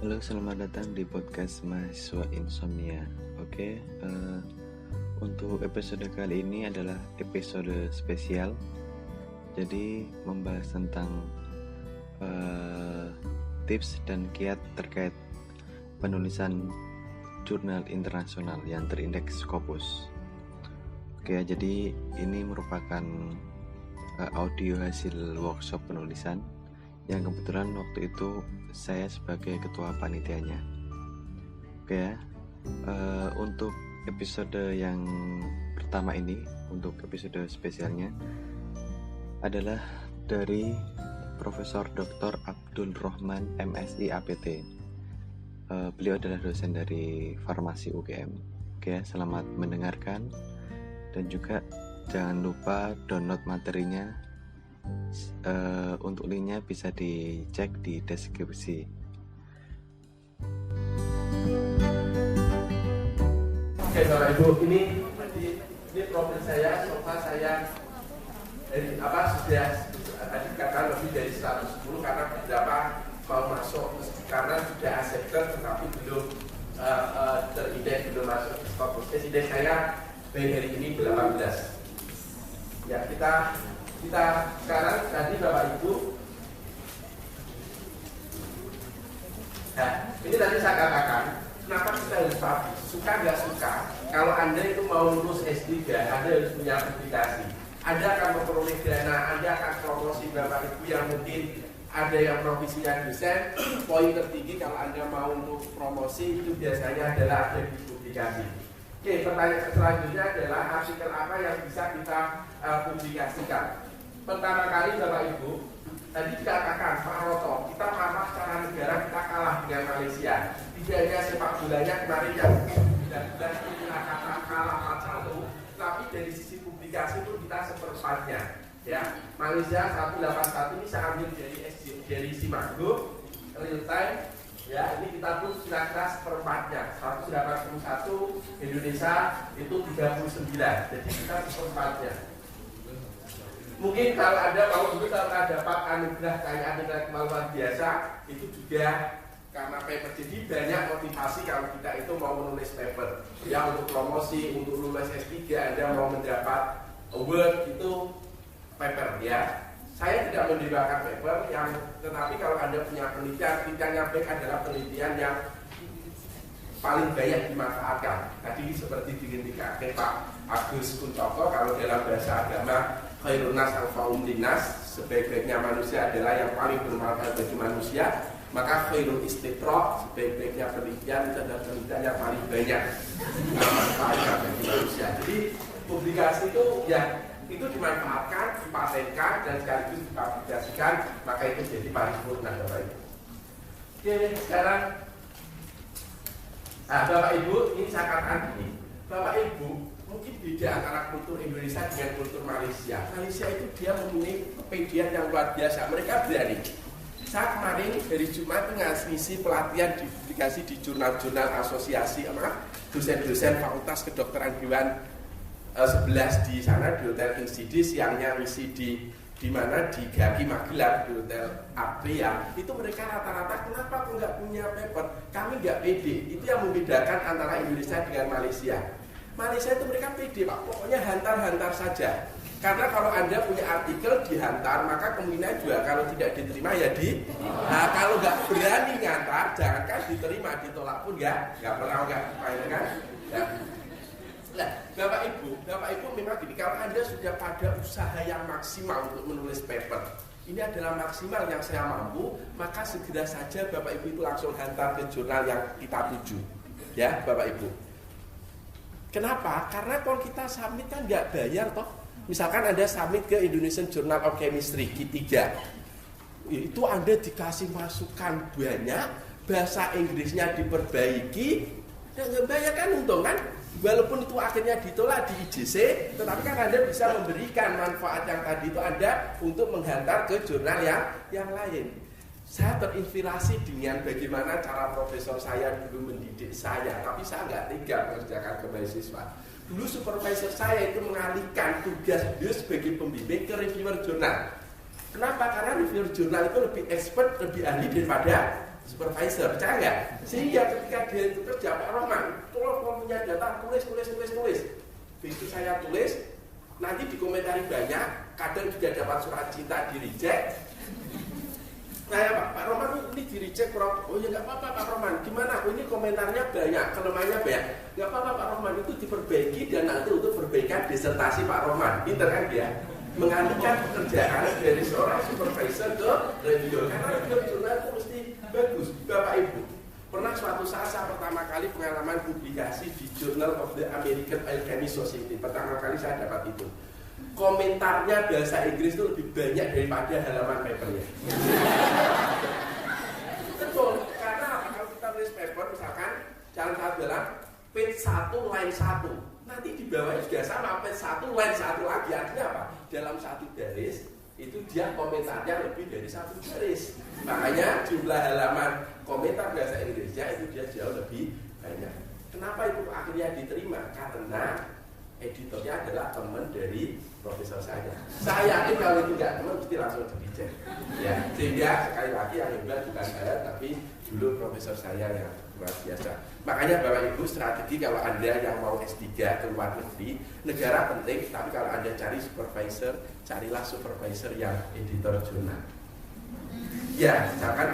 Halo, selamat datang di podcast Mahasiswa Insomnia. Untuk episode kali ini adalah episode spesial. Jadi membahas tentang tips dan kiat terkait penulisan jurnal internasional yang terindeks Scopus. Jadi ini merupakan audio hasil workshop penulisan yang kebetulan waktu itu saya sebagai ketua panitianya. Untuk episode yang pertama ini, untuk episode spesialnya adalah dari Profesor Dr. Abdul Rahman MSI APT. Beliau adalah dosen dari Farmasi UGM. Selamat mendengarkan, dan juga jangan lupa download materinya. Untuk linknya bisa dicek di deskripsi. Oke Bapak Ibu, ini profil saya, sofa saya sudah tadi katakan lebih dari 110 karena beberapa mau masuk karena sudah accepted tetapi belum terindeks, belum masuk ke Scopus. Indeks saya hari ini 18. Ya, kita sekarang tadi Bapak Ibu, nah ini tadi saya katakan kenapa kita harus suka nggak suka. Kalau Anda itu mau lulus S3, Anda harus punya publikasi. Anda akan memperoleh dana, Anda akan promosi Bapak Ibu yang mungkin ada yang profesinya dosen. Poin tertinggi kalau Anda mau untuk promosi itu biasanya adalah ada di publikasi. Oke, pertanyaan selanjutnya adalah artikel apa yang bisa kita publikasikan. Pertama kali Bapak Ibu, tadi dikatakan Pak Roto, kita marah secara negara, kita kalah dengan Malaysia. Tidak hanya sepak bolanya kemarin yang tidak kita kata kalah 4-1, tapi dari sisi publikasi itu kita seperempatnya. Ya, Malaysia 181 ini saya ambil dari Simago, real time. Ya, ini kita pun kira-kira seperempatnya. 181, Indonesia itu 39. Jadi kita seperempatnya. Mungkin kalau Anda mau dulu kalau dapat anugerah kayak anugerah luar biasa, itu juga karena paper. Jadi banyak motivasi kalau kita itu mau menulis paper. Ya, untuk promosi, untuk lulus S3, Anda mau mendapat award itu paper ya. Saya tidak mendewakan paper tetapi kalau Anda punya penelitian yang baik adalah penelitian yang paling banyak dimanfaatkan. Tadi seperti dikatakan Pak Agus Kuncoko, kalau dalam bahasa agama khairun nas anfa'uhum linnas, sebaik-baiknya manusia adalah yang paling bermanfaat bagi manusia. Maka khairul istiqra, sebaik-baiknya penelitian itu adalah penelitian yang paling banyak manfaatnya bagi manusia. Jadi publikasi itu ya itu dimanfaatkan, dipatenkan dan sekaligus dipublikasikan, maka itu jadi paripurna Bapak Ibu. Oke, sekarang Bapak Ibu, ini saya katakan ini, Bapak Ibu mungkin beda antara kultur Indonesia dengan kultur Malaysia. Malaysia itu dia mempunyai kepedian yang luar biasa. Mereka berani. Saya kemarin dari Jumat ngisi pelatihan di publikasi di jurnal-jurnal asosiasi sama dosen-dosen Fakultas Kedokteran Hewan 11 di sana di Hotel Insidis, siangnya ngisi di mana di Gaki Magelang di Hotel Abria. Itu mereka rata-rata kenapa kok nggak punya paper? Kami nggak pede. Itu yang membedakan antara Indonesia dengan Malaysia. Malaysia itu mereka pede Pak, pokoknya hantar-hantar saja. Karena kalau Anda punya artikel dihantar, maka kemungkinan juga kalau tidak diterima ya nah kalau nggak berani ngantar, jangankan diterima, ditolak pun nggak pernah kan? Nah, Bapak Ibu memang gini, kalau Anda sudah pada usaha yang maksimal untuk menulis paper, ini adalah maksimal yang saya mampu, maka segera saja Bapak Ibu itu langsung hantar ke jurnal yang kita tuju. Ya, Bapak Ibu. Kenapa? Karena kalau kita submit kan nggak bayar toh. Misalkan Anda submit ke Indonesian Journal of Chemistry Q3, itu Anda dikasih masukan banyak, bahasa Inggrisnya diperbaiki, dan nggak bayar kan untung kan? Walaupun itu akhirnya ditolak di IJC, tetapi kan Anda bisa memberikan manfaat yang tadi itu Anda untuk menghantar ke jurnal yang lain. Saya terinspirasi dengan bagaimana cara profesor saya dulu mendidik saya, tapi saya nggak tega mengerjakan ke mahasiswa. Dulu supervisor saya itu mengalihkan tugas beliau sebagai pembimbing ke reviewer jurnal. Kenapa? Karena reviewer jurnal itu lebih expert, lebih ahli daripada supervisor, percaya nggak? Sehingga ketika dia itu kerja, Pak Rohman, tolong punya data, tulis. Begitu saya tulis, nanti dikomentari banyak, kadang juga dapat surat cinta di reject. Saya Pak Rohman ini di reject kurang. Oh ya nggak apa-apa Pak Rohman, gimana? Oh, ini komentarnya banyak, kelemahannya banyak. Nggak apa-apa Pak Rohman, itu diperbaiki dan nanti untuk perbaikan disertasi Pak Rohman. Pinter kan dia? Mengalihkan pekerjaan dari seorang supervisor ke reviewer. Karena reviewer jurnal itu mesti bagus. Bapak Ibu, pernah suatu saat saya pertama kali pengalaman publikasi di Journal of the American Alchemy Society. Pertama kali saya dapat itu. Komentarnya bahasa Inggris itu lebih banyak daripada halaman papernya. Betul, karena kalau kita tulis paper misalkan jalan satu dalam page 1 line 1, nanti di bawahnya juga sama page 1 line 1 lagi. Artinya apa? Dalam satu garis itu dia komentarnya lebih dari satu garis. Makanya jumlah halaman komentar bahasa Inggrisnya itu dia jauh lebih banyak. Kenapa itu akhirnya diterima? Karena editornya adalah teman dari profesor saya. Saya yakin kalau itu nggak teman mesti langsung dicek. Ya, sehingga sekali lagi yang hebat bukan saya tapi dulu profesor saya yang luar biasa. Makanya Bapak Ibu strategi kalau Anda yang mau S3 ke luar negeri, negara penting, tapi kalau Anda cari supervisor, carilah supervisor yang editor jurnal. Ya, misalkan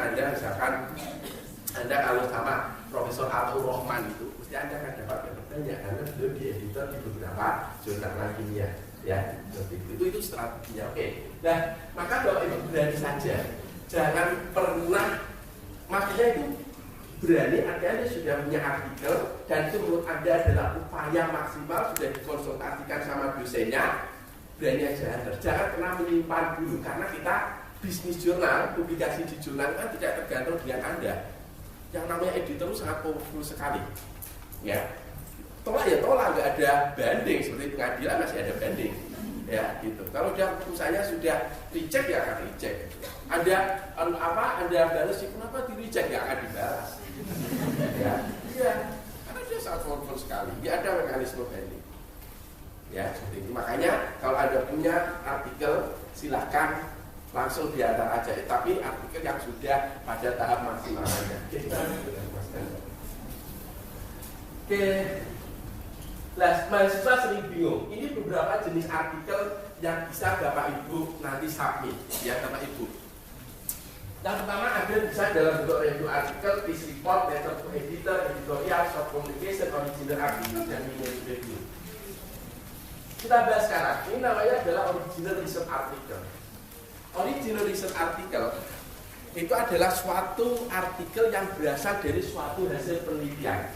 Anda kalau sama Profesor Atul Rohman itu, mesti Anda akan dapat banyak karena beliau di editor di beberapa jurnal kimia. Ya, seperti itu strateginya. Oke. Nah, maka Bapak Ibu berani saja, jangan pernah, maksudnya itu berani Anda sudah punya artikel dan itu menurut Anda adalah upaya maksimal sudah dikonsultasikan sama dosennya, berani aja. Jangan pernah menyimpan dulu karena kita bisnis jurnal, publikasi di jurnal kan tidak tergantung dengan Anda. Yang namanya editor itu sangat powerful sekali. Ya, tolak ya tolak, nggak ada banding seperti pengadilan masih ada banding. Ya, gitu. Kalau dia putusannya sudah reject ya akan reject. Anda balas sih kenapa di reject nggak akan dibalas. Ya, iya. Karena dia sangat powerful sekali. Dia ada mekanisme banding. Ya, seperti itu. Makanya kalau Anda punya artikel silahkan langsung diantar aja, tapi artikel yang sudah pada tahap maksimal aja. Oke, mahasiswa sering bingung. Ini beberapa jenis artikel yang bisa Bapak Ibu nanti submit, ya Bapak Ibu. Yang pertama ada bisa dalam bentuk review artikel, piece report, letter to editor, editorial, short communication, original artikel, dan mini review. Kita bahas sekarang. Ini namanya adalah original research article. Original research article itu adalah suatu artikel yang berasal dari suatu hasil penelitian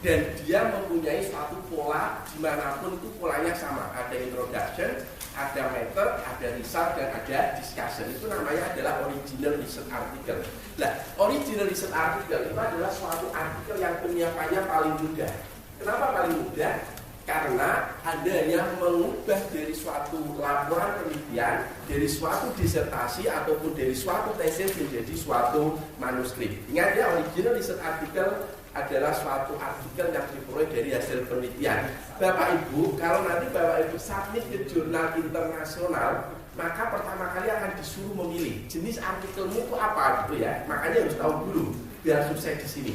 dan dia mempunyai suatu pola dimanapun itu polanya sama, ada introduction, ada matter, ada result dan ada discussion. Itu namanya adalah original research article. Nah, original research article itu adalah suatu artikel yang penyiapannya paling mudah. Kenapa paling mudah? Karena Anda hanya mengubah dari suatu laporan penelitian, dari suatu disertasi ataupun dari suatu tesis menjadi suatu manuskrip. Ingat ya, original research article adalah suatu artikel yang diperoleh dari hasil penelitian. Bapak Ibu, kalau nanti Bapak Ibu submit ke jurnal internasional, maka pertama kali akan disuruh memilih jenis artikelmu itu apa gitu ya. Makanya harus tahu dulu biar sukses di sini.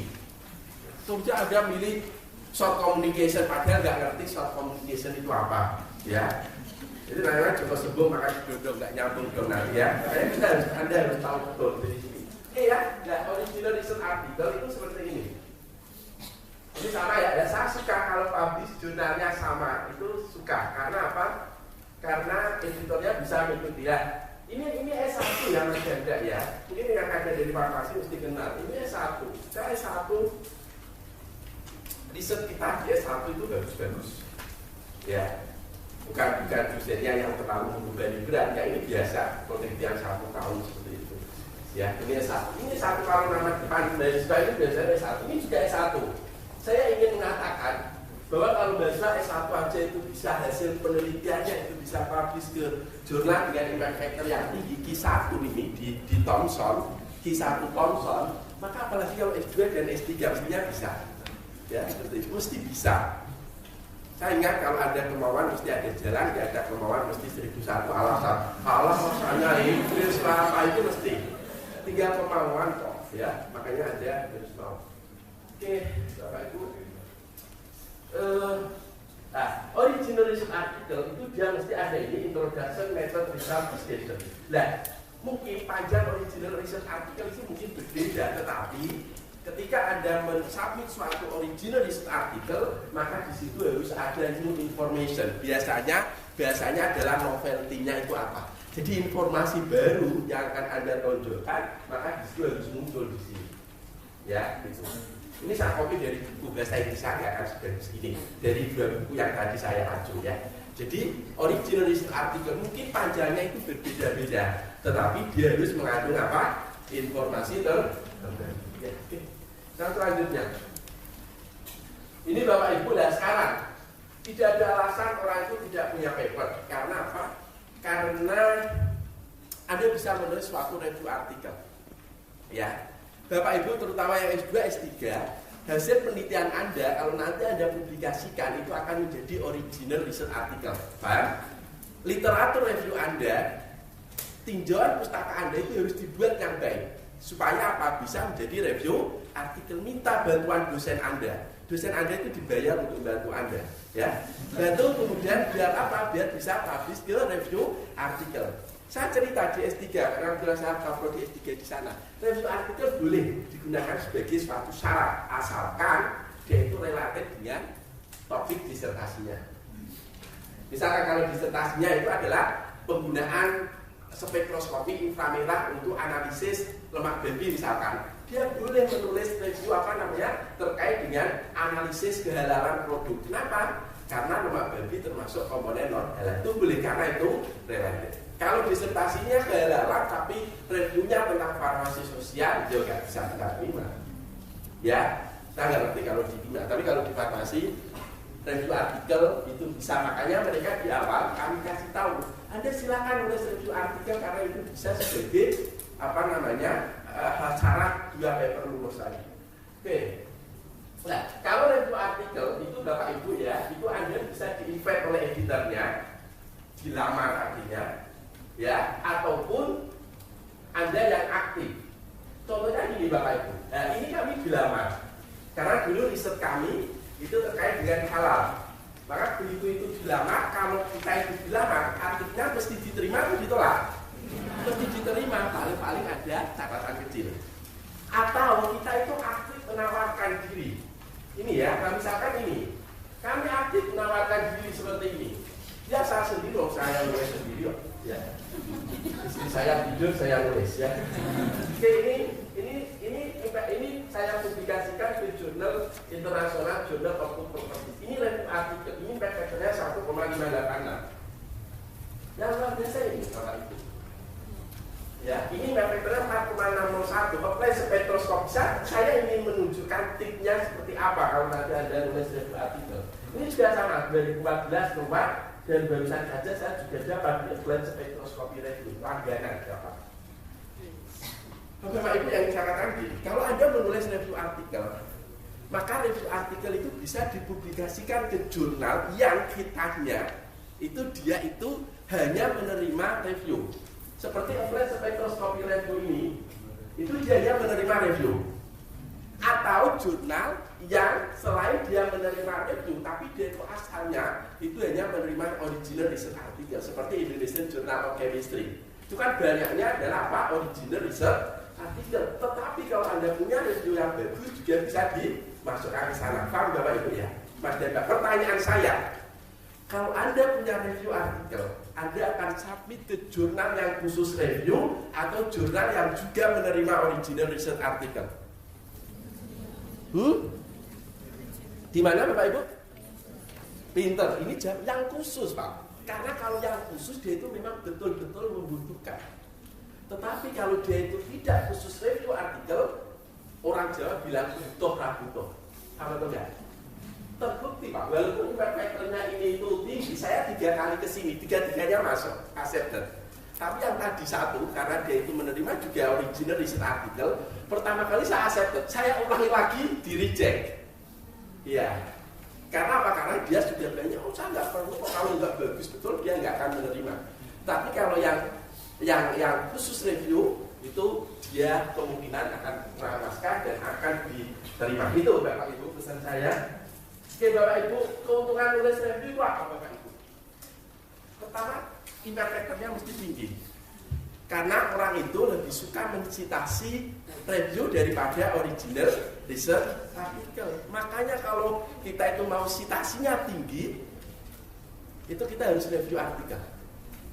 Tentunya Anda milih short communication, padahal nggak ngerti short communication itu apa, ya. Jadi namanya coba sebelum makan dodong nggak nyambung dong nanti ya. Makanya Anda harus tahu betul dari sini. Oke ya, nah, original research article itu seperti ini. Ini sama ya, saya suka kalau publish jurnalnya sama, itu suka. Karena apa? Karena editornya bisa mengikuti ya. Ini S1 yang ada ya. Ini yang ada dari farmasi mesti kenal. Ini S1. Saya S1 riset kita di S1 itu bagus-bagus. Ya. Bukan dosennya yang terlalu membebani berat. Ya ini biasa, penelitian 1 tahun seperti itu. Ya, ini S1. Ini satu kalau nama depan mahasiswa ini biasanya S1. Ini juga S1. Saya ingin mengatakan bahwa kalau mahasiswa S1 aja itu bisa hasil penelitiannya itu bisa publish ke jurnal dengan impact factor yang tinggi Q1 ini di Thomson, Q1 Thomson, maka apalagi kalau S2 dan S3 mestinya bisa. Ya, seperti itu mesti bisa. Saya ingat kalau ada kemauan mesti ada jalan, tidak ada kemauan mesti 1001 alasan. Alasannya Inggris lah, apa itu mesti. Tinggal kemauan kok. ya, makanya Anda harus mau. Oke, Bapak Ibu. Original research article itu dia mesti ada ini introduction, method, result, discussion. Nah, mungkin panjang original research article itu mungkin berbeda, tetapi ketika Anda mensubmit suatu original research article, maka di situ harus ada new information. Biasanya adalah novelty-nya itu apa. Jadi informasi baru yang akan Anda tonjolkan, maka di situ harus muncul di sini. Ya, gitu. Ini saya copy dari buku bahasa Inggris saya kan sudah segini, dari 2 buku yang tadi saya acu ya. Jadi original research article mungkin panjangnya itu berbeda-beda, tetapi dia harus mengandung apa? Informasi terbaru. Ya, oke. Nah, selanjutnya, ini Bapak Ibu lah sekarang tidak ada alasan orang itu tidak punya paper. Karena apa? Karena Anda bisa menulis suatu review artikel. Ya. Bapak Ibu terutama yang S2, S3, hasil penelitian Anda kalau nanti Anda publikasikan itu akan menjadi original research article. Paham? Literatur review Anda, tinjauan pustaka Anda itu harus dibuat yang baik. Supaya apa? Bisa menjadi review artikel. Minta bantuan dosen Anda. Dosen Anda itu dibayar untuk bantu Anda. Ya. Bantu kemudian biar apa? Biar bisa publish ke review artikel. Saya cerita di S3, karena kebetulan saya cover di S3 di sana. Review artikel boleh digunakan sebagai suatu syarat, asalkan dia itu related dengan topik disertasinya. Misalkan kalau disertasinya itu adalah penggunaan spektroskopi inframerah untuk analisis lemak babi misalkan, dia boleh menulis review terkait dengan analisis kehalalan produk. Kenapa? Karena lemak babi termasuk komponen non halal. Itu boleh karena itu related. Kalau disertasinya kehalalan tapi reviewnya tentang farmasi sosial, juga bisa kita terima. Ya, saya nggak ngerti kalau di kimia, tapi kalau di farmasi review artikel itu bisa. Makanya mereka di awal kami kasih tahu, Anda silakan nulis review artikel karena itu bisa sebagai syarat 2 paper lulus tadi. Oke. Nah, kalau review artikel itu Bapak Ibu ya, itu Anda bisa di-invite oleh editornya, dilamar artinya. Ya, ataupun Anda yang aktif. Contohnya ini Bapak Ibu. Nah, ini kami dilamar. Karena dulu riset kami itu terkait dengan halal. Maka begitu itu dilamar, kalau kita itu dilamar, artinya mesti diterima atau ditolak? Mesti diterima, paling-paling ada catatan kecil. Atau kita itu aktif menawarkan diri. Ini ya, misalkan ini. Kami aktif menawarkan diri seperti ini. Ya saya sendiri, saya nulis sendiri. Ya. Istri saya tidur, saya nulis ya. Oke, ini saya publikasikan di jurnal internasional, jurnal of food property. Ini review artikel, ini PPT-nya 1,586. Yang luar biasa ini Bapak Ibu. Ya, ini PPT-nya 4,601. Apply spektroskop. Saya ingin menunjukkan tipnya seperti apa kalau nanti Anda nulis review artikel. Ini juga sama 2014 keluar. Dan barusan saja saya juga dapat apply spektroskopi review langganan dapat. Bapak Ibu yang saya katakan gini, kalau Anda menulis review artikel, maka review artikel itu bisa dipublikasikan ke jurnal yang kitanya itu dia itu hanya menerima review. Seperti apply spektroskopi review ini, itu dia hanya menerima review. Atau jurnal yang selain dia menerima review, tapi dia itu asalnya itu hanya menerima original research artikel seperti Indonesian Journal of Chemistry. Itu kan banyaknya adalah apa? Original research artikel. Tetapi kalau Anda punya review yang bagus juga bisa dimasukkan ke sana. Paham Bapak Ibu ya? Mas Dada, pertanyaan saya, kalau Anda punya review artikel, Anda akan submit ke jurnal yang khusus review atau jurnal yang juga menerima original research artikel? Di mana Bapak Ibu? Pinter, ini yang khusus Pak. Karena kalau yang khusus dia itu memang betul-betul membutuhkan. Tetapi kalau dia itu tidak khusus review artikel, orang Jawa bilang butuh rabutuh. Apa tuh enggak? Terbukti Pak, walaupun factornya ini itu tinggi, saya 3 kali kesini, 3-3-nya masuk, accepted. Tapi yang tadi satu, karena dia itu menerima juga original research artikel, pertama kali saya accepted, saya ulangi lagi, di reject. Iya. Karena apa? Karena dia sudah banyak, saya nggak perlu, kalau nggak bagus betul, dia nggak akan menerima. Tapi kalau yang khusus review, itu dia kemungkinan akan menang naskah dan akan diterima. Itu Bapak Ibu pesan saya. Oke Bapak Ibu, keuntungan nulis review itu apa Bapak Ibu? Pertama, impact factor-nya mesti tinggi. Karena orang itu lebih suka mencitasi review daripada original research artikel. Makanya kalau kita itu mau citasinya tinggi, itu kita harus review artikel.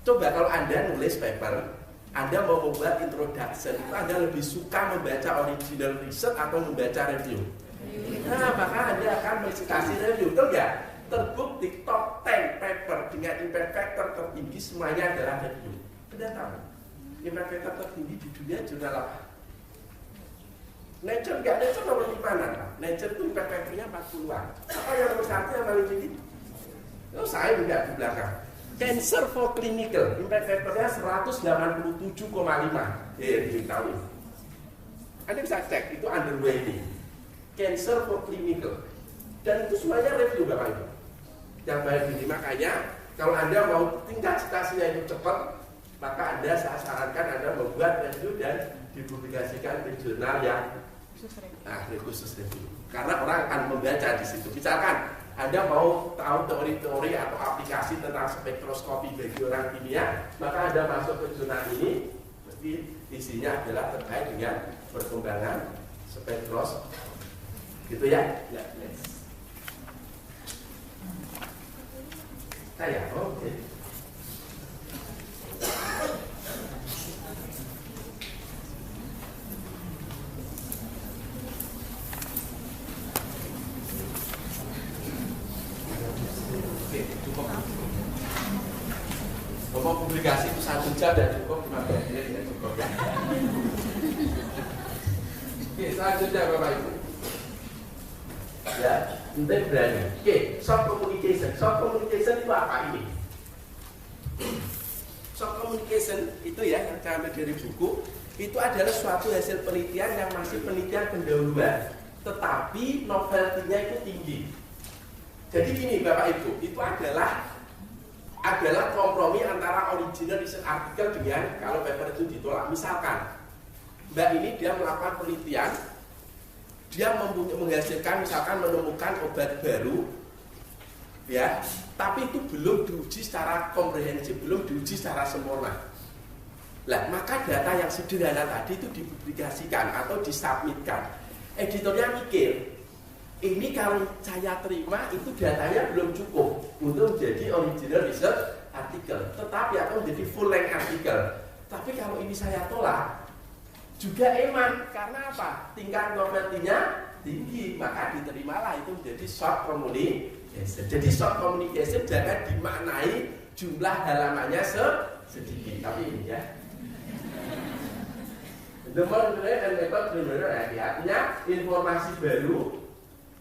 Coba kalau Anda nulis paper, Anda mau membuat introduction, itu Anda lebih suka membaca original research atau membaca review? Nah, maka Anda akan mencitasi review, betul nggak? Terbukti top 10 paper dengan impact factor tertinggi semuanya adalah review. Anda tahu? Impact factor tertinggi di dunia jurnal apa? Nature nggak? Nature nomor 5 mana? Nature itu impact factornya 40-an. Apa yang nomor 1 yang paling tinggi? Oh, saya juga di belakang. Cancer for clinical, impact factornya 187,5. Tahu. Anda bisa cek, itu underweighting. Cancer for clinical. Dan itu semuanya review Bapak Ibu. Yang baik ini makanya kalau Anda mau tingkat citasinya itu cepat, maka Anda saya sarankan Anda membuat review dan dipublikasikan di jurnal yang khusus review. Karena orang akan membaca di situ. Misalkan Anda mau tahu teori-teori atau aplikasi tentang spektroskopi bagi orang kimia, maka Anda masuk ke jurnal ini, mesti isinya adalah terkait dengan perkembangan spektroskopi. Gitu ya? Ya, yes. Saya, oke. Ngomong publikasi itu 1 jam dan cukup 15 menit ya cukup ya. Oke, selanjutnya Bapak Ibu. Ya, penting berani. Oke, soft communication. Soft communication itu apa ini? Soft communication itu ya yang saya ambil dari buku. Itu adalah suatu hasil penelitian yang masih penelitian pendahuluan, tetapi novelty-nya itu tinggi. Jadi gini Bapak Ibu, itu adalah kompromi antara original research artikel dengan kalau paper itu ditolak. Misalkan Mbak ini dia melakukan penelitian, dia menghasilkan misalkan menemukan obat baru, ya, tapi itu belum diuji secara komprehensif, belum diuji secara sempurna. Lah, maka data yang sederhana tadi itu dipublikasikan atau disubmitkan. Editornya mikir, ini kalau saya terima itu datanya belum cukup untuk menjadi original research artikel, tetapi akan menjadi full length artikel. Tapi kalau ini saya tolak, juga eman. Karena apa? Tingkat novelty-nya tinggi, maka diterimalah itu menjadi short communication. Jadi short communication jangan dimaknai jumlah halamannya sedikit, tapi ini ya. The more and method artinya informasi baru,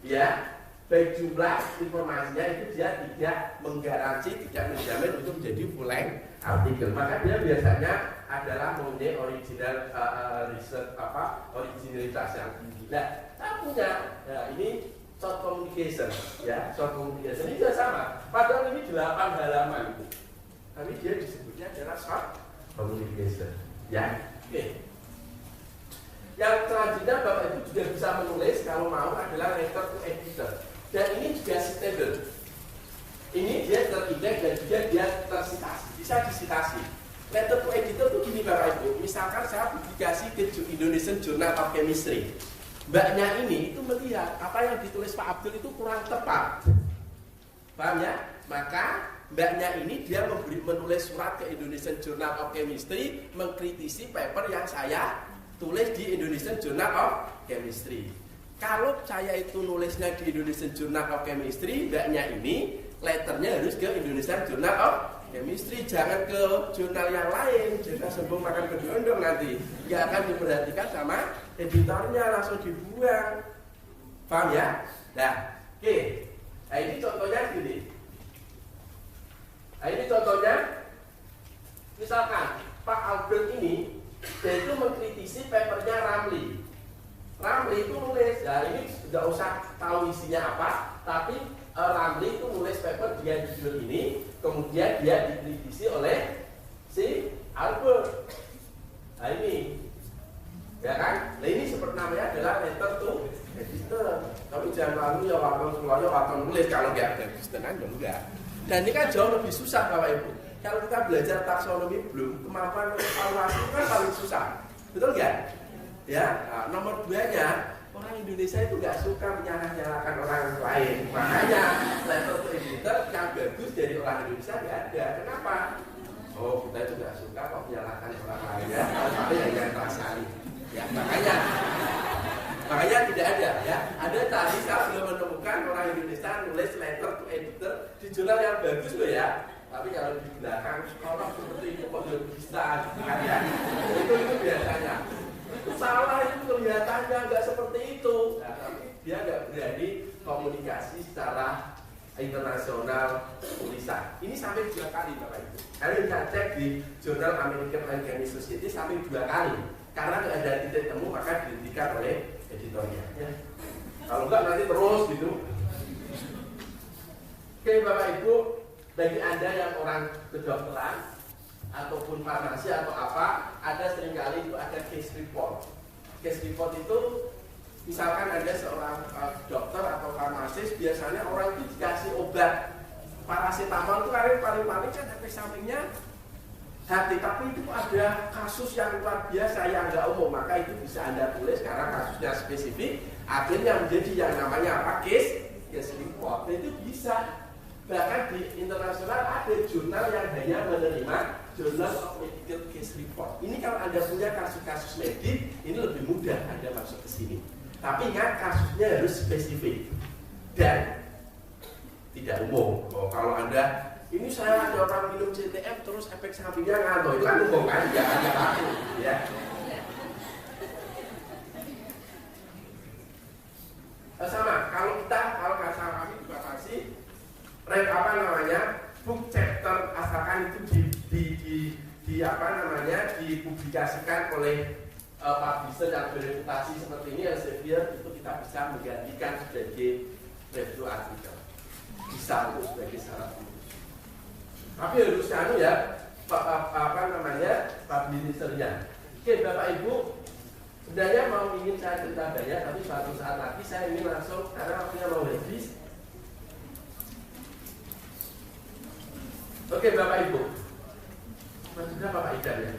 ya, baik jumlah informasinya itu dia tidak menggaransi, tidak menjamin untuk menjadi full length artikel. Maka dia biasanya adalah mempunyai original research originalitas yang tinggi. Nah, saya punya, ini short communication, ya, short communication ini juga sama. Padahal ini 8 halaman, tapi dia disebutnya adalah short communication, ya. Oke. Yang selanjutnya Bapak Ibu juga bisa menulis kalau mau adalah letter to editor. Dan ini juga citable. Ini dia terindeks dan juga dia tersitasi, bisa disitasi. Letter to editor itu gini Bapak Ibu. Misalkan saya publikasi ke Indonesian Journal of Chemistry. Mbaknya ini itu melihat apa yang ditulis Pak Abdul itu kurang tepat. Paham ya? Maka mbaknya ini dia menulis surat ke Indonesian Journal of Chemistry mengkritisi paper yang saya tulis di Indonesian Journal of Chemistry. Kalau saya itu nulisnya di Indonesian Journal of Chemistry, mbaknya ini letternya harus ke Indonesian Journal of Chemistry, jangan ke jurnal yang lain. Jangan sembung makan kedondong nanti. Nggak akan diperhatikan sama editornya, langsung dibuang. Paham ya? Nah, oke. Nah, ini contohnya gini. Nah, ini contohnya, misalkan Pak Albert ini dia itu mengkritisi papernya Ramli. Ramli itu nulis, ya ini tidak usah tahu isinya apa, tapi Ramli itu nulis paper dengan judul ini, kemudian dia dikritisi oleh si Albert. Nah ini lalu ya waton seloyo waton nulis, kalau nggak bagus tenan ya enggak. Dan ini kan jauh lebih susah Bapak Ibu. Kalau kita belajar taksonomi belum, kemampuan evaluasi kan paling susah, betul nggak? Ya, nah, nomor 2-nya orang Indonesia itu nggak suka menyalahkan orang lain. Makanya level editor yang bagus dari orang Indonesia nggak ada. Kenapa? Oh, kita itu nggak suka kok menyalahkan orang lain ya. Tapi yang rasani. Ya, makanya tidak ada ya. Ada tadi saya belum menemukan orang Indonesia nulis letter to editor di jurnal yang bagus loh ya. Tapi kalau di belakang orang seperti itu kok belum bisa kan ya. Itu biasanya. Itu salah, itu kelihatannya nggak seperti itu. Nah, tapi dia nggak berani komunikasi secara internasional tulisan. Ini sampai 2 kali Bapak Ibu. Kalian bisa cek di jurnal American Alchemy Society sampai 2 kali. Karena nggak ada titik temu maka dihentikan oleh editornya. Ya. Kalau enggak nanti terus gitu. Oke Bapak Ibu, bagi Anda yang orang kedokteran ataupun farmasi atau apa, ada seringkali itu ada case report. Case report itu misalkan ada seorang dokter atau farmasis, biasanya orang itu dikasih obat paracetamol itu paling kan efek sampingnya hati, tapi itu ada kasus yang luar biasa yang nggak umum, maka itu bisa Anda tulis karena kasusnya spesifik, akhirnya menjadi yang namanya apa? Case report. Itu bisa. Bahkan di internasional ada jurnal yang hanya menerima Journal of Medical Case Report. Ini kalau Anda punya kasus-kasus medik, ini lebih mudah Anda masuk ke sini. Tapi ingat, kasusnya harus spesifik dan tidak umum. Oh, kalau Anda ini saya ada orang minum CTM terus efek sampingnya ngantuk, itu kan umum kan? Jangan laku, ya. Sama, kalau bahasa kami juga kasih apa namanya book chapter, asalkan itu dipublikasikan oleh publisher yang bereputasi seperti ini, Elsevier, itu kita bisa menggantikan sebagai review artikel, bisa untuk sebagai syarat. Tapi harus ya publishernya. Oke Bapak Ibu, sebenarnya ingin saya cerita banyak, tapi suatu saat lagi saya ingin langsung karena waktunya mau habis. Oke Bapak Ibu, sudah Bapak Idan ya,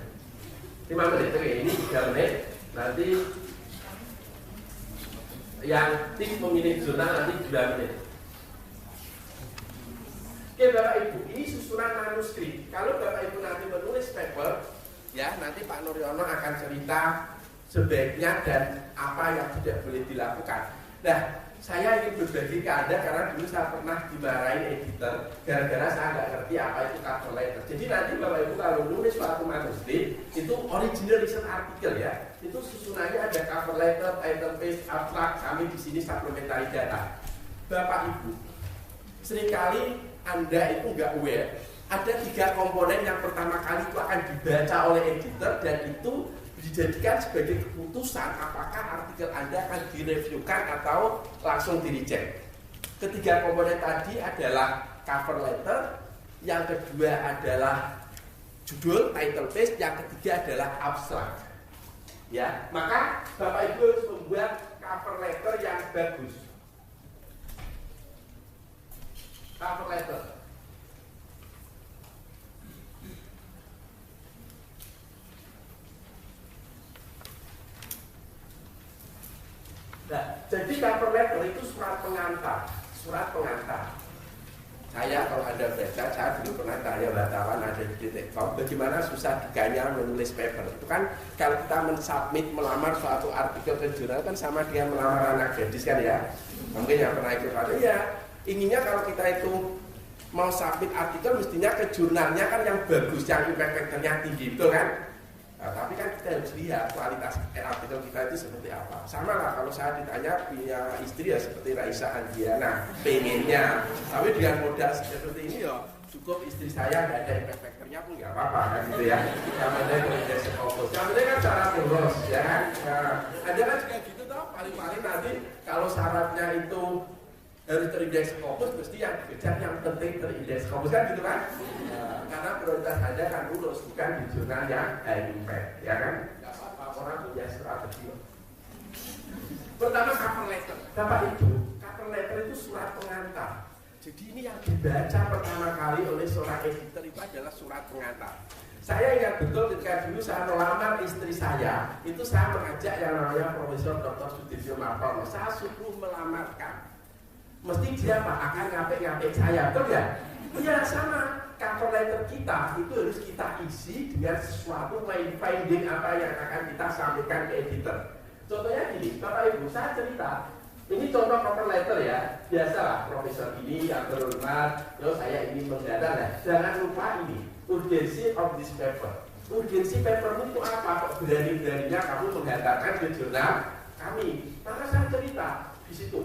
5 menit, oke ini 3 menit. Nanti yang tim memilih jurnal nanti 2 menit. Oke Bapak Ibu, ini susunan manuskrip. Kalau Bapak Ibu nanti menulis paper, ya nanti Pak Nuryono akan cerita sebaiknya dan apa yang tidak boleh dilakukan. Nah, saya ingin berbagi ke Anda karena dulu saya pernah dimarahin editor gara-gara saya nggak ngerti apa itu cover letter. Jadi nanti Bapak Ibu kalau nulis suatu manuskrip itu original research article ya, itu susunannya ada cover letter, title page, abstract, kami di sini supplementary data. Bapak Ibu, seringkali Anda itu nggak aware ada 3 komponen yang pertama kali itu akan dibaca oleh editor dan itu dijadikan sebagai keputusan apakah artikel Anda akan direviewkan atau langsung di-reject. Ketiga komponen tadi adalah cover letter, yang kedua adalah judul, title page, yang ketiga adalah abstract. Ya, maka Bapak Ibu harus membuat cover letter yang bagus. Cover letter. Nah, jadi cover letter itu surat pengantar. Saya kalau Anda baca, saya dulu pernah tanya wartawan ada di detik.com bagaimana susah dikanya menulis paper. Itu kan kalau kita mensubmit melamar suatu artikel ke jurnal kan sama dengan melamar anak gadis kan ya. Mungkin yang pernah ikut ada ya. Inginnya kalau kita itu mau submit artikel mestinya ke jurnalnya kan yang bagus, yang impact factor-nya tinggi, betul kan? Nah, tapi kan kita harus lihat kualitas artikel kita itu seperti apa. Sama lah kalau saya ditanya punya istri ya seperti Raisa Andiana, pengennya. Tapi dengan modal seperti ini ya cukup istri saya nggak ada impact factor-nya pun nggak apa-apa kan gitu ya. Yang penting berindeks fokus. Yang penting kan cara boros ya kan. Nah, ada kan juga gitu toh. Paling-paling nanti kalau syaratnya itu harus terindeks fokus, mesti yang dikejar yang penting terindeks fokus kan gitu kan. Karena prioritas Anda kan lulus, bukan di jurnal yang high impact, ya kan? Nggak apa-apa, orang punya strategi. Pertama cover letter. Bapak Ibu, cover letter itu surat pengantar. Jadi ini yang dibaca pertama kali oleh seorang editor itu adalah surat pengantar. Saya ingat betul ketika dulu saya melamar istri saya, itu saya mengajak yang namanya Profesor Dr. Sudibyo Martono. Saya suruh melamarkan. Mesti dia Pak akan ngapik-ngapik saya, betul ya? Ya sama, cover letter kita itu harus kita isi dengan sesuatu finding apa yang akan kita sampaikan ke editor. Contohnya gini, Bapak Ibu, saya cerita. Ini contoh cover letter ya, biasalah profesor ini yang terhormat, terus saya ingin menggadang ya. Jangan lupa ini, urgency of this paper. Urgency paper itu apa? Kok berani-beraninya kamu menghantarkan ke jurnal kami? Maka saya cerita di situ.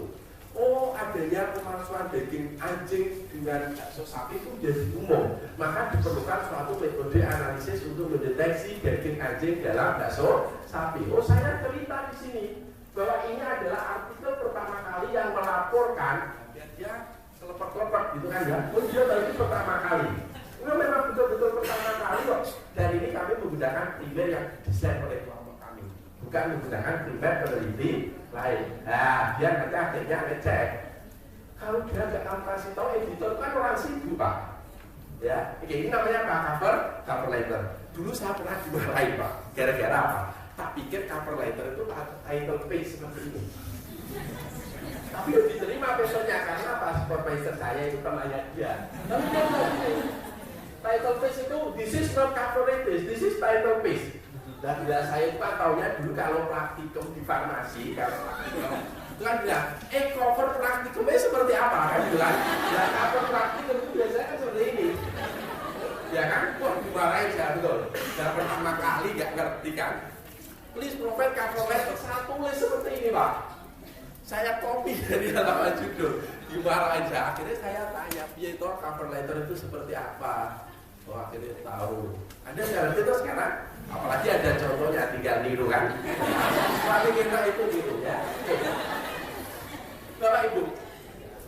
Oh, adanya pemalsuan daging anjing dengan bakso sapi itu menjadi umum. Maka diperlukan suatu metode analisis untuk mendeteksi daging anjing dalam bakso sapi. Oh, saya cerita di sini bahwa ini adalah artikel pertama kali yang melaporkan dia kelepek-kelepek gitu kan ya. Oh dia itu pertama kali. Ini memang betul-betul pertama kali kok. Dan ini kami menggunakan primer yang desain oleh kelompok kami, bukan menggunakan primer peneliti lain. Nah, biar nanti akhirnya ngecek. Kalau dia nggak akan kasih tahu editor kan orang sibuk Pak. Ya, ini namanya cover letter. Dulu saya pernah dimarahin Pak. Gara-gara apa? Tak pikir cover letter itu title page seperti ini. Tapi udah diterima besoknya karena pas supervisor saya itu temannya dia. Tapi dia bilang gini, title page itu this is not cover letter, this is title page. Dan bila saya itu kan tahunya dulu kalau praktikum di farmasi, kalau praktikum itu kan bilang, cover praktikumnya seperti apa kan bilang? Ya cover praktikum itu biasanya kan seperti ini. Ya kan, wah dimarahin saya betul. Dan pertama kali gak ngerti kan. Please provide cover letter. Saya tulis seperti ini Pak. Saya copy dari halaman judul. Dimarahin saya. Akhirnya saya tanya, biar itu cover letter itu seperti apa? Oh akhirnya tahu. Anda jangan gitu sekarang. Apalagi ada contohnya tinggal niru kan. Tapi kita itu gitu ya. Bapak Ibu,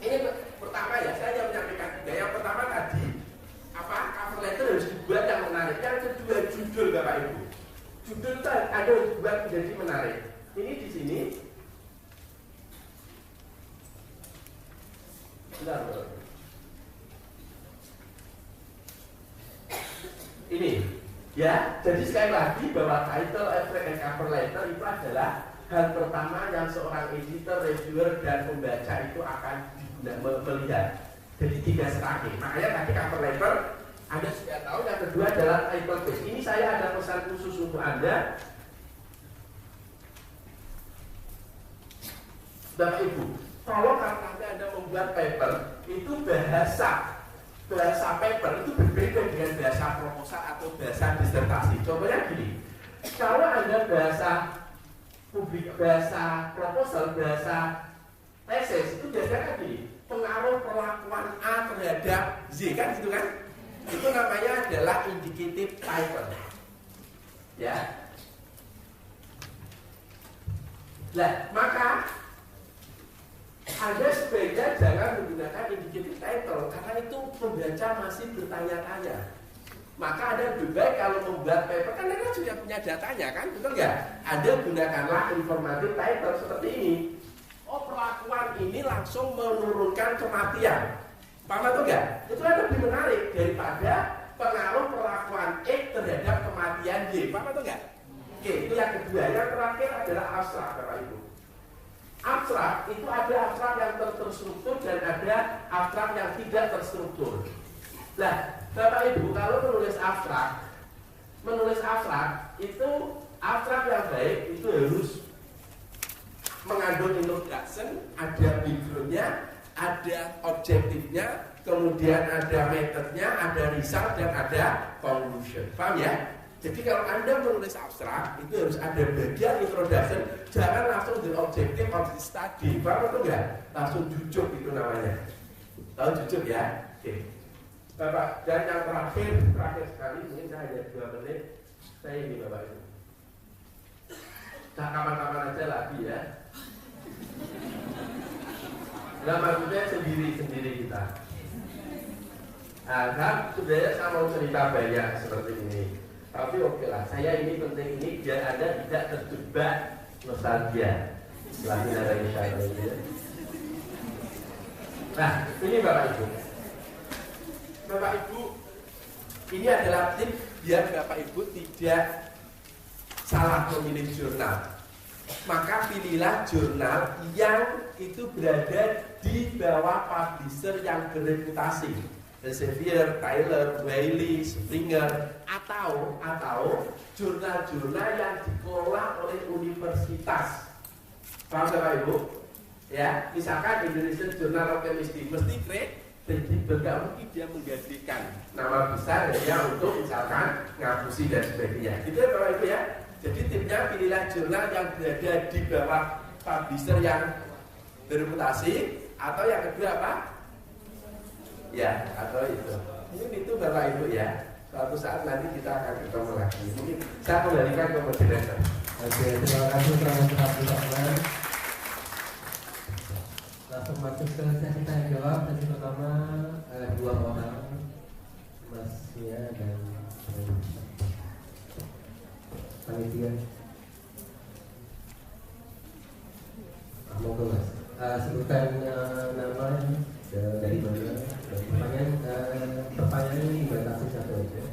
ini pertama ya saya menyampaikan. Yang pertama tadi apa cover letter harus dibuat yang menarik. Yang kedua judul Bapak Ibu. Judul itu ada dibuat menjadi menarik. Ini di sini. Bentar, ini ya, jadi sekali lagi bahwa title, abstract, dan cover letter itu adalah hal pertama yang seorang editor, reviewer, dan pembaca itu akan melihat. Jadi tiga strategi. Makanya tadi cover letter Anda sudah tahu. Yang kedua adalah title page. Ini saya ada pesan khusus untuk Anda, Bapak Ibu. Kalau nanti Anda membuat paper, itu bahasa paper itu berbeda dengan bahasa proposal atau bahasa disertasi. Contohnya gini, kalau Anda bahasa proposal, bahasa tesis itu biasanya gini, pengaruh perlakuan A terhadap Z kan gitu kan? Itu namanya adalah indicative title. Ya. Nah, maka Anda sebaiknya jangan menggunakan indicative title karena itu pembaca masih bertanya-tanya. Maka Anda lebih baik kalau membuat paper kan Anda sudah punya datanya kan, betul nggak? Anda gunakanlah informative title seperti ini. Oh perlakuan ini langsung menurunkan kematian. Paham atau enggak? Itu lebih menarik daripada pengaruh perlakuan X terhadap kematian Y. Paham atau enggak? Oke, itu yang kedua. Yang terakhir adalah abstrak, Bapak Ibu. Abstrak itu ada abstrak yang terstruktur dan ada abstrak yang tidak terstruktur. Nah, Bapak Ibu kalau menulis abstrak itu abstrak yang baik itu harus mengandung introduction, ada backgroundnya, ada objektifnya, kemudian ada metodenya, ada result dan ada conclusion. Paham ya? Jadi kalau Anda menulis abstrak itu harus ada bagian introduction, jangan langsung the objective of the study. Paham atau enggak? Langsung jujuk itu namanya. Tahu jujuk ya? Oke. Bapak, dan yang terakhir sekali, mungkin saya hanya 2 menit. Saya ini Bapak Ibu. Nah, kapan-kapan aja lagi ya. Nah, maksudnya sendiri-sendiri kita. Nah, sebenarnya saya mau cerita banyak seperti ini. Tapi oke lah, saya ini penting ini biar Anda tidak terjebak nostalgia. Lagi ada insyaallah itu. Nah, ini Bapak Ibu. Bapak Ibu, ini adalah tip biar Bapak Ibu tidak salah memilih jurnal. Maka pilihlah jurnal yang itu berada di bawah publisher yang bereputasi. Elsevier, Tyler, Wiley, Springer, atau jurnal-jurnal yang dikelola oleh universitas. Paham Bapak Ibu? Ya, misalkan Indonesian Journal of Chemistry mesti kredibel, nggak mungkin dia menggantikan nama besar dia untuk misalkan ngapusi dan sebagainya. Gitu ya Bapak Ibu ya. Jadi tipnya pilihlah jurnal yang berada di bawah publisher yang bereputasi, atau yang kedua apa? Ya, atau itu. Mungkin itu Bapak Ibu ya. Suatu saat nanti kita akan ketemu lagi. Mungkin saya kembalikan ke moderator. Oke, terima kasih teman-teman. Langsung masuk ke sesi tanya jawab. Sesi pertama dua orang, Mas Nia dan panitia. Monggo Mas. Sebutkan nama dari mana. Pertanyaan ini dibatasi satu aja.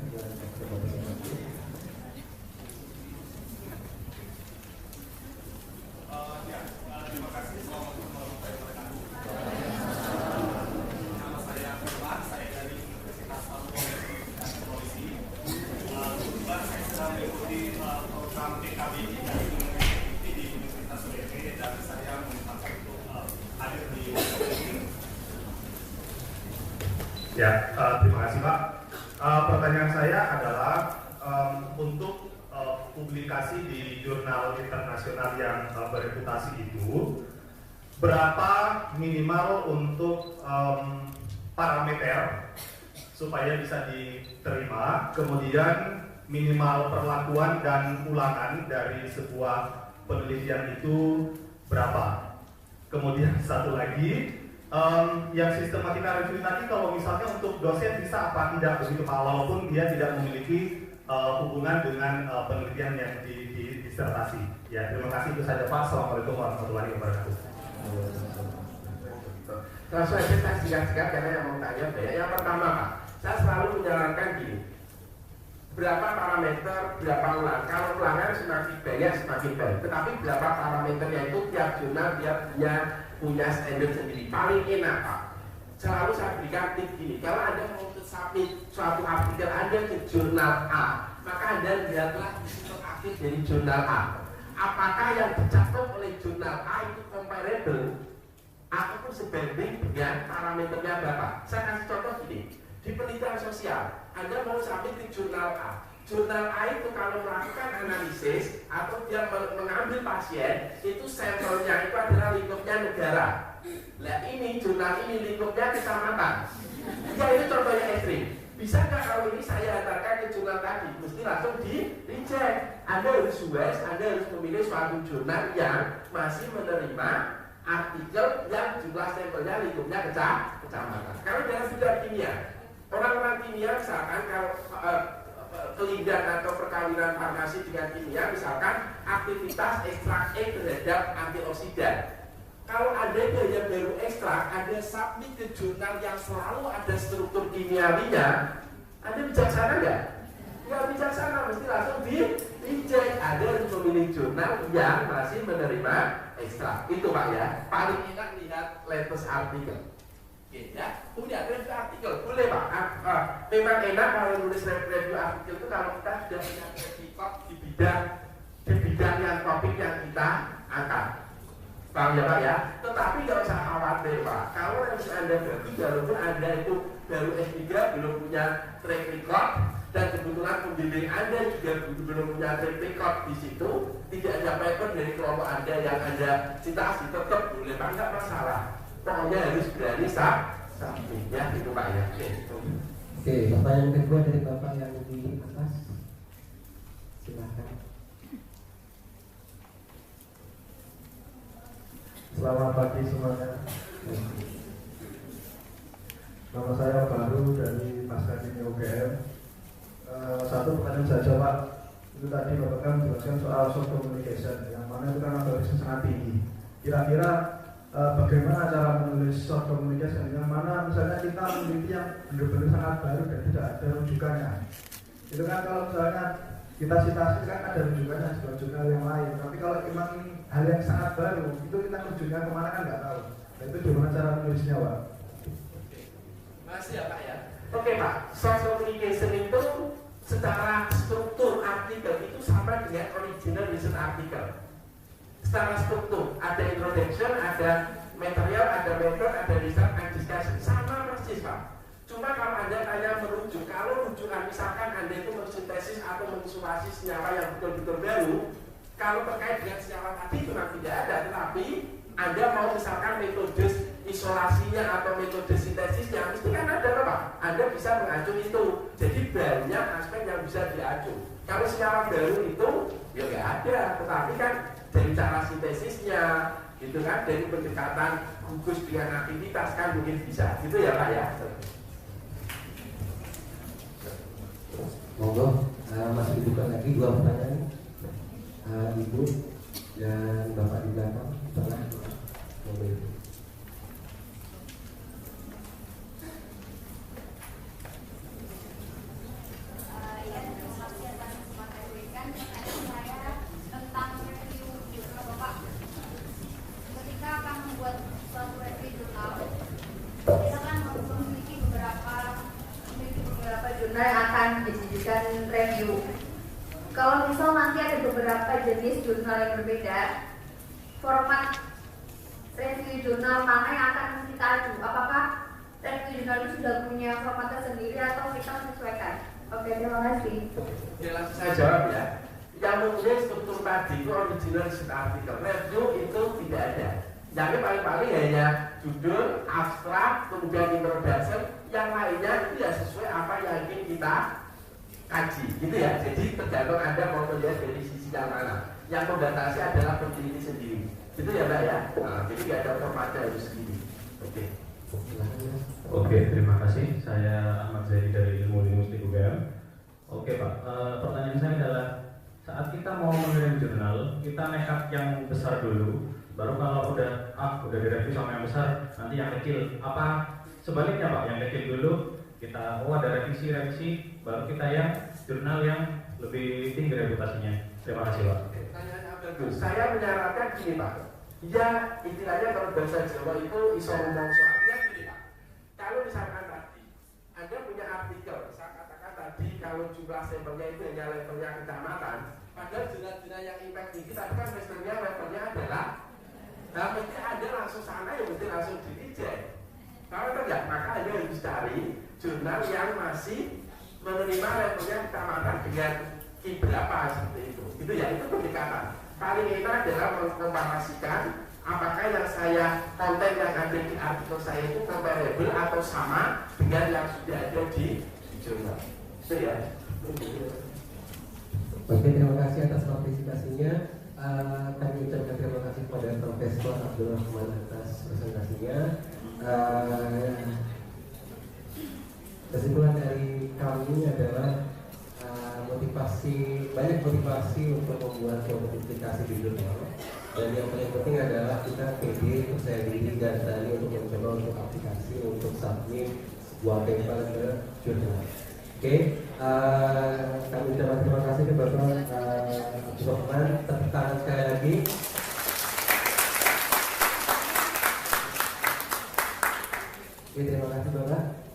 Ya, terima kasih Pak. Pertanyaan saya adalah untuk publikasi di jurnal internasional yang bereputasi itu, berapa minimal untuk parameter supaya bisa diterima, kemudian minimal perlakuan dan ulangan dari sebuah penelitian itu berapa? Kemudian satu lagi, yang sistematika review tadi, kalau misalnya untuk dosen bisa apa tidak begitu Pak, walaupun dia tidak memiliki hubungan dengan penelitian yang di disertasi. Ya, terima kasih, itu saja Pak. Assalamualaikum warahmatullahi wabarakatuh. Langsung aja saya singkat-singkat karena yang mau tanya banyak. Yang pertama Pak, saya selalu menyarankan gini, berapa parameter, berapa ulangan. Kalau ulangan semakin banyak semakin baik. Tetapi berapa parameternya itu tiap jurnal dia punya standar sendiri. Paling enak Pak, selalu saya berikan tip gini, kalau Anda mau submit suatu artikel Anda ke jurnal A, maka Anda lihatlah situs akhir dari jurnal A. Apakah yang dicatat oleh jurnal A itu comparable ataupun sebanding dengan parameternya berapa? Saya kasih contoh gini, di penelitian sosial Anda mau submit di jurnal A. Jurnal A itu kalau melakukan analisis atau dia mengambil pasien, itu sampelnya itu adalah lingkupnya negara. Nah ini jurnal ini lingkupnya kecamatan. Ya itu contohnya ekstrim. Bisa nggak kalau ini saya antarkan ke jurnal tadi? Mesti langsung di reject. Anda harus wise, Anda harus memilih suatu jurnal yang masih menerima artikel yang jumlah sampelnya lingkupnya kecamatan. Kalau dalam bidang kimia, orang-orang kimia misalkan kalau kelindan atau perkawinan farmasi dengan kimia, misalkan aktivitas ekstrak E terhadap antioksidan. Kalau Anda hanya baru ekstrak, Anda submit ke jurnal yang selalu ada struktur kimiawinya, Anda bijaksana nggak? Nggak bijaksana, mesti langsung di reject. Anda harus memilih jurnal yang masih menerima ekstrak. Itu Pak ya, paling enak lihat latest artikel. Ya, kemudian review artikel boleh Pak. Memang enak kalau nulis review artikel itu kalau kita sudah punya record di bidang yang topik yang kita angkat. Paham ya Pak ya? Tetapi nggak usah khawatir Pak. Kalau review Anda bagus, walaupun Anda itu baru S3 belum punya track record dan kebetulan pembimbing Anda juga belum punya track record di situ, tidak ada paper dari kelompok Anda yang Anda citasi, tetap boleh Pak, nggak masalah. Pokoknya harus berani ya itu Pak ya. Oke, pertanyaan kedua dari Bapak yang di atas. Silahkan. Selamat pagi semuanya. Nama saya Baru dari Pasca Kimia UGM. Satu pertanyaan saja Pak. Itu tadi Bapak kan menjelaskan soal soft communication, yang mana itu kan analisisnya sangat tinggi. Kira-kira bagaimana cara menulis soft communication, yang mana misalnya kita meneliti yang benar-benar sangat baru dan tidak ada rujukannya. Itu kan kalau misalnya kita citasi kan ada rujukannya sebuah jurnal yang lain, tapi kalau memang ini hal yang sangat baru, itu kita rujukan kemana kan nggak tahu. Nah, itu gimana cara menulisnya, Pak? Masih ya Pak ya? Oke Pak, soft communication itu secara struktur artikel itu sama dengan original research article. Secara struktur, ada introduction, ada material, ada method, ada research, and discussion, sama persis Pak. Cuma kalau Anda tanya merujuk, kalau rujukan misalkan Anda itu mensintesis atau mengisolasi senyawa yang betul-betul baru, kalau terkait dengan senyawa tadi itu memang tidak ada, tetapi Anda mau misalkan metode isolasinya atau metode sintesisnya, mesti kan ada Pak. Anda bisa mengacu itu. Jadi banyak aspek yang bisa diacu. Kalau senyawa baru itu ya nggak ada, tetapi kan dari cara sintesisnya, gitu kan, dari pendekatan gugus dengan aktivitas kan mungkin bisa, gitu ya Pak ya. Monggo, masih dibuka lagi 2 pertanyaan. Ibu dan Bapak di belakang, tengah. Yang akan dijadikan review. Kalau misal nanti ada beberapa jenis jurnal yang berbeda, format review jurnal mana yang akan kita aju? Apakah review jurnal itu sudah punya formatnya sendiri atau kita menyesuaikan? Oke, terima kasih. Ya, langsung saya jawab ya. Yang mungkin struktur tadi itu original research article, review itu tidak ada. Yang paling-paling hanya judul, abstrak, kemudian introduction, yang lainnya itu ya sesuai apa yang ingin kita kaji, gitu ya. Jadi tergantung Anda mau melihat dari sisi yang mana. Yang membatasi adalah peneliti sendiri, gitu ya Mbak ya. Nah, jadi nggak ada formatnya itu sendiri. Oke. Oke, terima kasih. Saya Ahmad Zaidi dari Ilmu Linguistik UGM. Oke Pak, pertanyaan saya adalah saat kita mau mengirim jurnal, kita nekat yang besar dulu. Baru kalau udah direview sama yang besar, nanti yang kecil. Apa sebaliknya Pak, yang kecil dulu kita ada revisi, baru kita yang jurnal yang lebih tinggi reputasinya. Terima kasih Pak. Pertanyaannya bagus. Saya menyarankan gini Pak. Ya istilahnya kalau bahasa Jawa itu iso ngomong soalnya gini Pak. Kalau misalkan tadi Anda punya artikel, saya katakan tadi kalau jumlah sampelnya itu hanya levelnya kecamatan, padahal jurnal-jurnal yang impact tinggi tadi kan levelnya adalah mesti Anda langsung sana ya mesti langsung di reject. Kalau tidak, maka Anda harus cari jurnal yang masih menerima levelnya kecamatan dengan berapa seperti itu. Itu ya, itu pendekatan. Paling enak adalah mengkomparasikan apakah yang saya konten yang ada di artikel saya itu comparable atau sama dengan yang sudah ada di jurnal. Itu ya. Oke, terima kasih atas partisipasinya. Kami ucapkan terima kasih kepada Profesor Abdul Rahman atas presentasinya. Kesimpulan dari kami adalah banyak motivasi untuk membuat suatu publikasi di jurnal. Dan yang paling penting adalah kita pede, percaya diri dan berani untuk mencoba untuk aplikasi untuk submit sebuah paper ke jurnal. Oke, kami ucapkan terima kasih kepada Abdul Rahman. Tepuk tangan sekali lagi. Oke, terima kasih Bapak.